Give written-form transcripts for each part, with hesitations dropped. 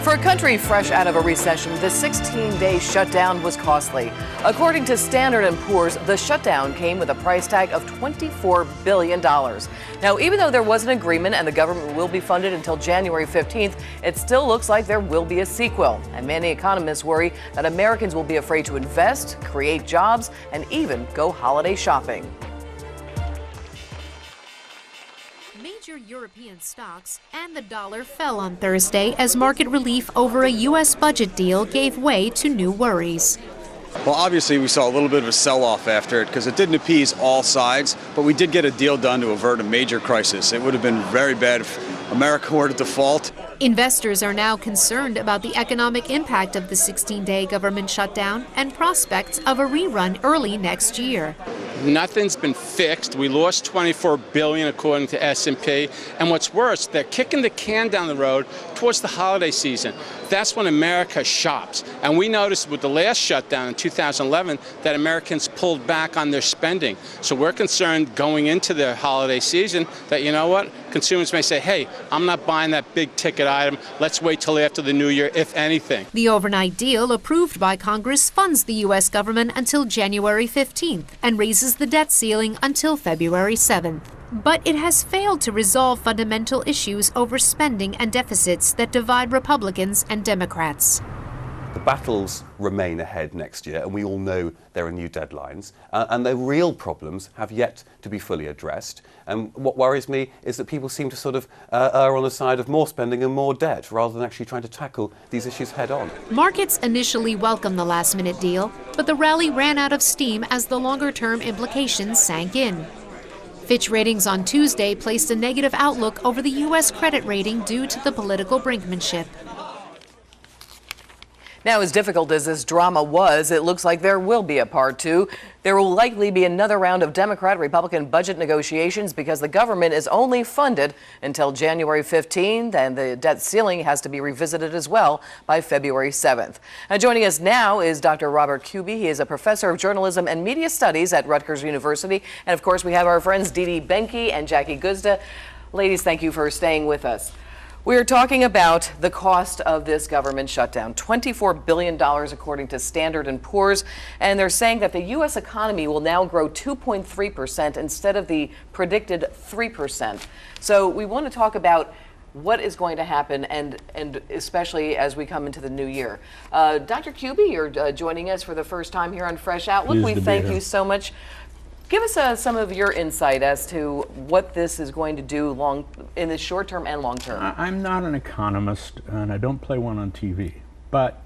For a country fresh out of a recession, the 16-day shutdown was costly. According to Standard & Poor's, the shutdown came with a price tag of $24 billion. Now, even though there was an agreement and the government will be funded until January 15th, it still looks like there will be a sequel. And many economists worry that Americans will be afraid to invest, create jobs, and even go holiday shopping. Major European stocks and the dollar fell on Thursday as market relief over a U.S. budget deal gave way to new worries. Well, obviously, we saw a little bit of a sell-off after it because it didn't appease all sides, but we did get a deal done to avert a major crisis. It would have been very bad if America were to default. Investors are now concerned about the economic impact of the 16-day government shutdown and prospects of a rerun early next year. Nothing's been fixed. We lost $24 billion according to S&P. And what's worse, they're kicking the can down the road towards the holiday season. That's when America shops. And we noticed with the last shutdown in 2011 that Americans pulled back on their spending. So we're concerned going into the holiday season that, you know what, consumers may say, hey, I'm not buying that big ticket item. Let's wait till after the new year, if anything. The overnight deal approved by Congress funds the U.S. government until January 15th and raises the debt ceiling until February 7th. But it has failed to resolve fundamental issues over spending and deficits that divide Republicans and Democrats. The battles remain ahead next year, and we all know there are new deadlines, and the real problems have yet to be fully addressed. And what worries me is that people seem to sort of err on the side of more spending and more debt, rather than actually trying to tackle these issues head on. Markets initially welcomed the last-minute deal, but the rally ran out of steam as the longer-term implications sank in. Fitch Ratings on Tuesday placed a negative outlook over the U.S. credit rating due to the political brinkmanship. Now, as difficult as this drama was, it looks like there will be a part two. There will likely be another round of Democrat-Republican budget negotiations because the government is only funded until January 15th, and the debt ceiling has to be revisited as well by February 7th. Now, joining us now is Dr. Robert Kubey. He is a professor of journalism and media studies at Rutgers University. And, of course, we have our friends Dee Dee Benkie and Jackie Guzda. Ladies, thank you for staying with us. We are talking about the cost of this government shutdown, $24 billion according to Standard & Poor's, and they're saying that the U.S. economy will now grow 2.3% instead of the predicted 3%. So we want to talk about what is going to happen, and especially as we come into the new year. Dr. Kubey, you're joining us for the first time here on Fresh Outlook. We thank you so much. Give us some of your insight as to what this is going to do in the short term and long term. I'm not an economist, and I don't play one on TV. But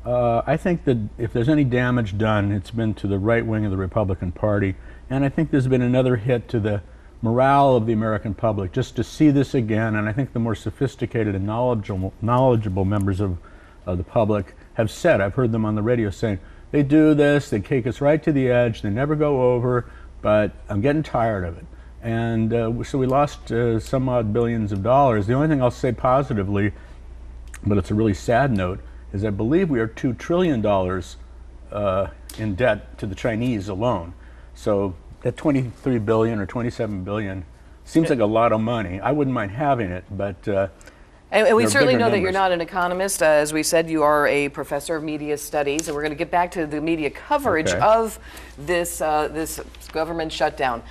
I think that if there's any damage done, it's been to the right wing of the Republican Party. And I think there's been another hit to the morale of the American public just to see this again. And I think the more sophisticated and knowledgeable members of the public have said, I've heard them on the radio saying, they do this, they take us right to the edge, they never go over, but I'm getting tired of it. And so we lost some odd billions of dollars. The only thing I'll say positively, but it's a really sad note, is I believe we are $2 trillion in debt to the Chinese alone. So that 23 billion or 27 billion seems like a lot of money. I wouldn't mind having it, but and we certainly know that you're not an economist. As we said, you are a professor of media studies, and we're going to get back to the media coverage of this this government shutdown.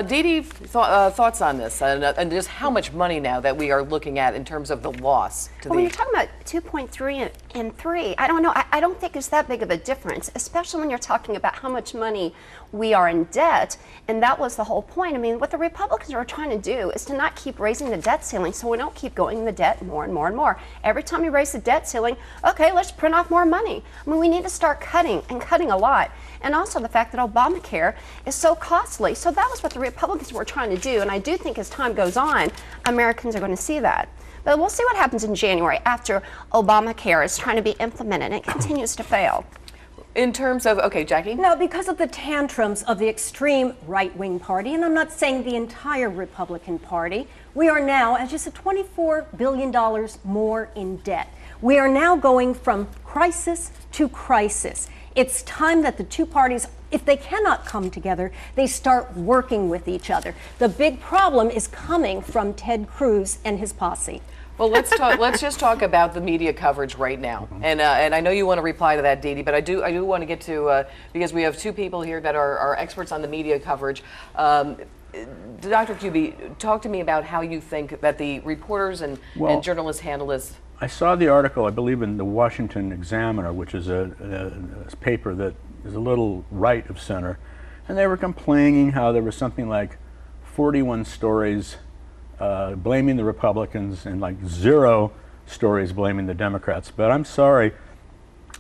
Dee Dee, thoughts on this, and just how much money now that we are looking at in terms of the loss? When you're talking about 2.3 and 3, I don't know. I don't think it's that big of a difference, especially when you're talking about how much money we are in debt, and that was the whole point. I mean, what the Republicans are trying to do is to not keep raising the debt ceiling so we don't keep going in the debt more and more and more. Every time you raise the debt ceiling, okay, let's print off more money. I mean, we need to start cutting, and cutting a lot. And also the fact that Obamacare is so costly. So that was what the Republicans were trying to do, and I do think as time goes on, Americans are going to see that. But we'll see what happens in January after Obamacare is trying to be implemented and it continues to fail. In terms of, okay, Jackie? No, because of the tantrums of the extreme right-wing party, and I'm not saying the entire Republican Party, we are now, as you said, $24 billion more in debt. We are now going from crisis to crisis. It's time that the two parties, if they cannot come together, they start working with each other. The big problem is coming from Ted Cruz and his posse. Well, let's just talk about the media coverage right now, and I know you want to reply to that, Dee Dee, but I do want to get to because we have two people here that are experts on the media coverage. Dr. Kubey, talk to me about how you think that the reporters and journalists handle this. I saw the article, I believe, in the Washington Examiner, which is a paper that is a little right of center, and they were complaining how there was something like 41 stories blaming the Republicans and like 0 stories blaming the Democrats. But I'm sorry,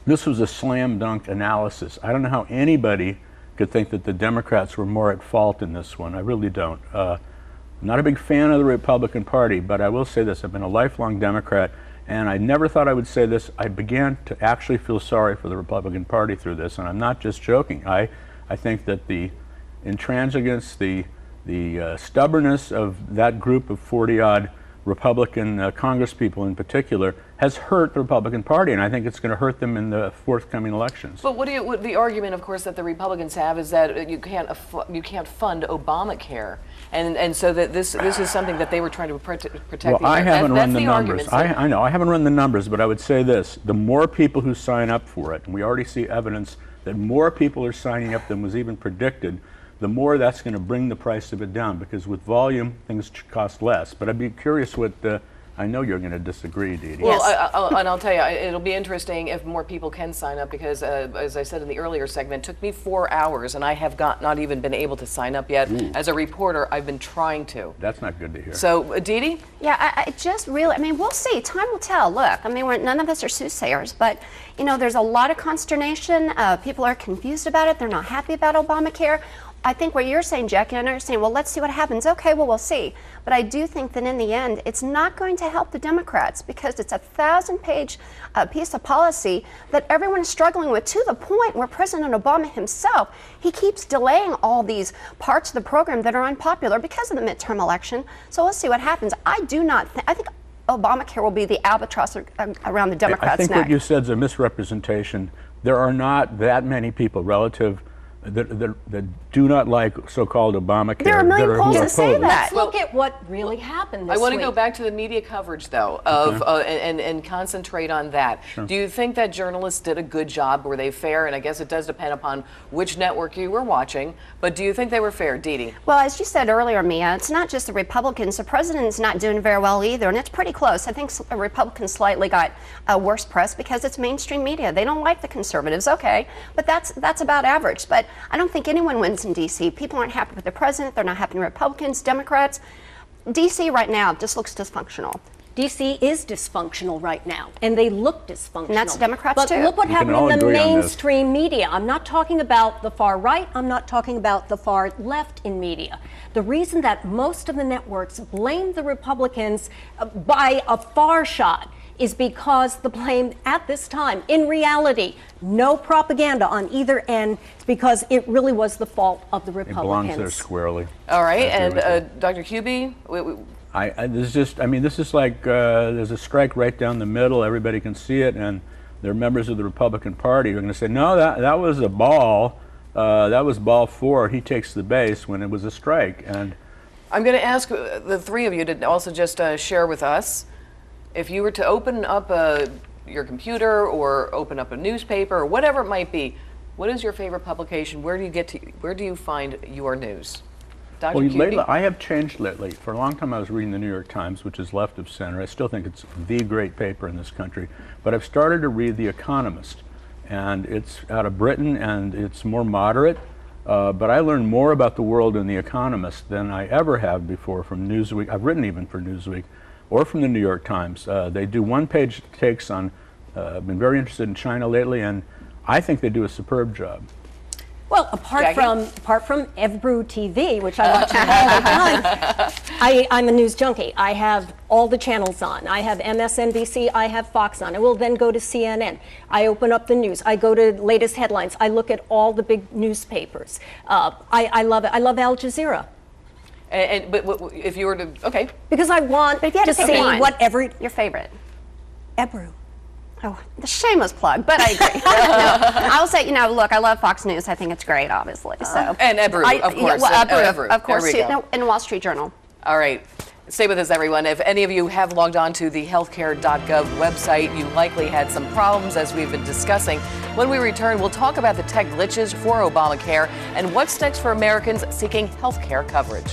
this was a slam dunk analysis. I don't know how anybody could think that the Democrats were more at fault in this one. I really don't. I'm not a big fan of the Republican Party, but I will say this, I've been a lifelong Democrat, and I never thought I would say this. I began to actually feel sorry for the Republican Party through this, and I'm not just joking. I think that the intransigence, the stubbornness of that group of 40-odd Republican congresspeople in particular has hurt the Republican Party, and I think it's going to hurt them in the forthcoming elections. But what the argument, of course, that the Republicans have is that you can't fund Obamacare, and so that this is something that they were trying to protect. Well, I haven't run the numbers. I know I haven't run the numbers, but I would say this: the more people who sign up for it, and we already see evidence that more people are signing up than was even predicted, the more that's going to bring the price of it down, because with volume, things cost less. But I'd be curious what, I know you're going to disagree, Dee Dee. Well, I'll tell you, it'll be interesting if more people can sign up, because as I said in the earlier segment, it took me 4 hours, and I have not even been able to sign up yet. Ooh. As a reporter, I've been trying to. That's not good to hear. So, Dee Dee? Yeah, I just really, I mean, we'll see. Time will tell. Look, I mean, none of us are soothsayers, but, you know, there's a lot of consternation. People are confused about it. They're not happy about Obamacare. I think what you're saying, Jackie, and I understand, well, let's see what happens. Okay, well, we'll see. But I do think that in the end, it's not going to help the Democrats, because it's a 1,000-page piece of policy that everyone is struggling with, to the point where President Obama himself, he keeps delaying all these parts of the program that are unpopular because of the midterm election. So we'll see what happens. I think Obamacare will be the albatross around the Democrats' I think neck. what you said is a misrepresentation. There are not that many people relative that do not like so-called Obamacare. There are a million polls that say that. Let's look at what really happened this week. I want to go back to the media coverage, though, of and concentrate on that. Sure. Do you think that journalists did a good job? Were they fair? And I guess it does depend upon which network you were watching. But do you think they were fair, Dee Dee? Well, as you said earlier, Mia, it's not just the Republicans. The president's not doing very well either, and it's pretty close. I think Republicans slightly got worse press because it's mainstream media. They don't like the conservatives, okay, but that's about average. But I don't think anyone wins in D.C. People aren't happy with the president. They're not happy with Republicans, Democrats. D.C. right now just looks dysfunctional. D.C. is dysfunctional right now, and they look dysfunctional. And that's Democrats, but too. But look what We can happened all in the agree on this. mainstream media. I'm not talking about the far right. I'm not talking about the far left in media. The reason that most of the networks blame the Republicans by a far shot is because the blame at this time, in reality, no propaganda on either end, because it really was the fault of the Republicans. It belongs there squarely. All right, and Dr. Kubey? This is like there's a strike right down the middle. Everybody can see it, and there are members of the Republican Party who are going to say, no, that was a ball. That was ball 4. He takes the base when it was a strike. And I'm going to ask the three of you to also just share with us, if you were to open up your computer or open up a newspaper or whatever it might be, what is your favorite publication? Where do you find your news? Dr. Well, Kubey? lately, I have changed lately. For a long time, I was reading the New York Times, which is left of center. I still think it's the great paper in this country. But I've started to read The Economist, and it's out of Britain, and it's more moderate. But I learned more about the world in The Economist than I ever have before from Newsweek. I've written even for Newsweek or from the New York Times. They do one-page takes on, I've been very interested in China lately, and I think they do a superb job. Well, apart from Evbrew TV, which I watch all the time, I'm a news junkie. I have all the channels on. I have MSNBC, I have Fox on. I will then go to CNN. I open up the news. I go to latest headlines. I look at all the big newspapers. I love it. I love Al Jazeera. But if you were to, okay. Because I want to see whatever. Your favorite? Ebru. Oh, the shameless plug, but I agree. No, I'll say, look, I love Fox News. I think it's great, obviously. So and Ebru, of course. Ebru, Ebru. of course, There we go. and Wall Street Journal. All right. Stay with us, everyone. If any of you have logged on to the healthcare.gov website, you likely had some problems, as we've been discussing. When we return, we'll talk about the tech glitches for Obamacare and what's next for Americans seeking healthcare coverage.